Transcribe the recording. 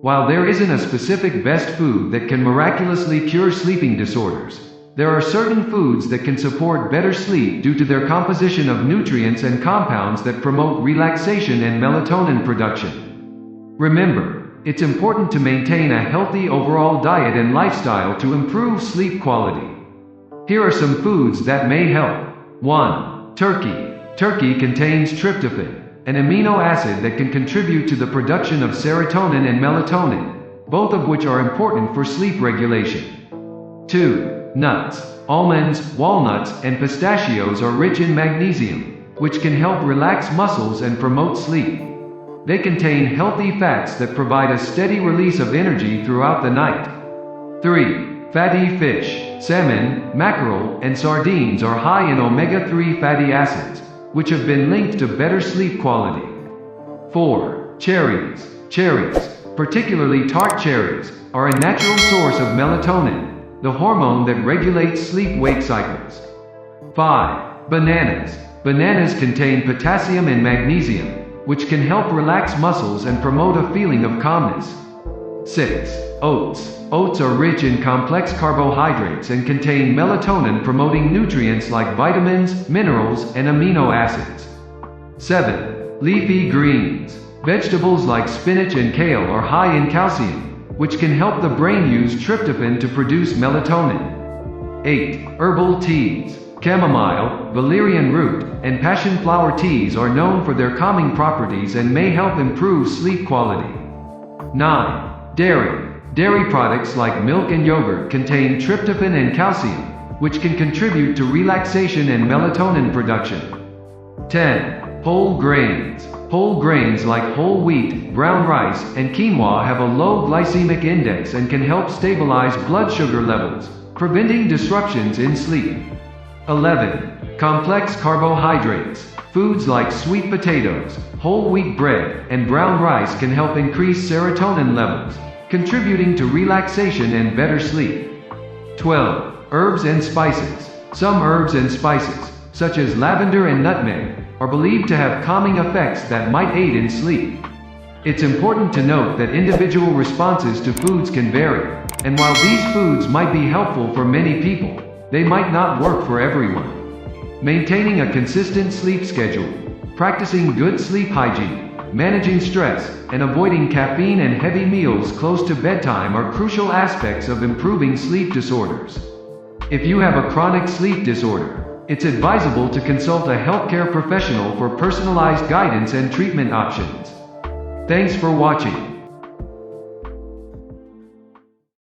While there isn't a specific best food that can miraculously cure sleeping disorders, there are certain foods that can support better sleep due to their composition of nutrients and compounds that promote relaxation and melatonin production. Remember, it's important to maintain a healthy overall diet and lifestyle to improve sleep quality. Here are some foods that may help. 1. Turkey. Turkey contains tryptophan, an amino acid that can contribute to the production of serotonin and melatonin, both of which are important for sleep regulation. 2. Nuts. Almonds, walnuts, and pistachios are rich in magnesium, which can help relax muscles and promote sleep. They contain healthy fats that provide a steady release of energy throughout the night. 3. Fatty fish. Salmon, mackerel, and sardines are high in omega-3 fatty acids, which have been linked to better sleep quality. 4. Cherries. Cherries, particularly tart cherries, are a natural source of melatonin, the hormone that regulates sleep-wake cycles. 5. Bananas. Bananas contain potassium and magnesium, which can help relax muscles and promote a feeling of calmness. 6. Oats. Oats are rich in complex carbohydrates and contain melatonin-promoting nutrients like vitamins, minerals, and amino acids. 7. Leafy greens. Vegetables like spinach and kale are high in calcium, which can help the brain use tryptophan to produce melatonin. 8. Herbal teas. Chamomile, valerian root, and passion flower teas are known for their calming properties and may help improve sleep quality. 9. Dairy. Dairy products like milk and yogurt contain tryptophan and calcium, which can contribute to relaxation and melatonin production. 10. Whole grains. Whole grains like whole wheat, brown rice, and quinoa have a low glycemic index and can help stabilize blood sugar levels, preventing disruptions in sleep. 11. Complex carbohydrates. Foods like sweet potatoes, whole wheat bread, and brown rice can help increase serotonin levels, contributing to relaxation and better sleep. 12. Herbs and spices. Some herbs and spices, such as lavender and nutmeg, are believed to have calming effects that might aid in sleep. It's important to note that individual responses to foods can vary, and while these foods might be helpful for many people, they might not work for everyone. Maintaining a consistent sleep schedule, practicing good sleep hygiene, managing stress, and avoiding caffeine and heavy meals close to bedtime are crucial aspects of improving sleep disorders. If you have a chronic sleep disorder, it's advisable to consult a healthcare professional for personalized guidance and treatment options. Thanks for watching.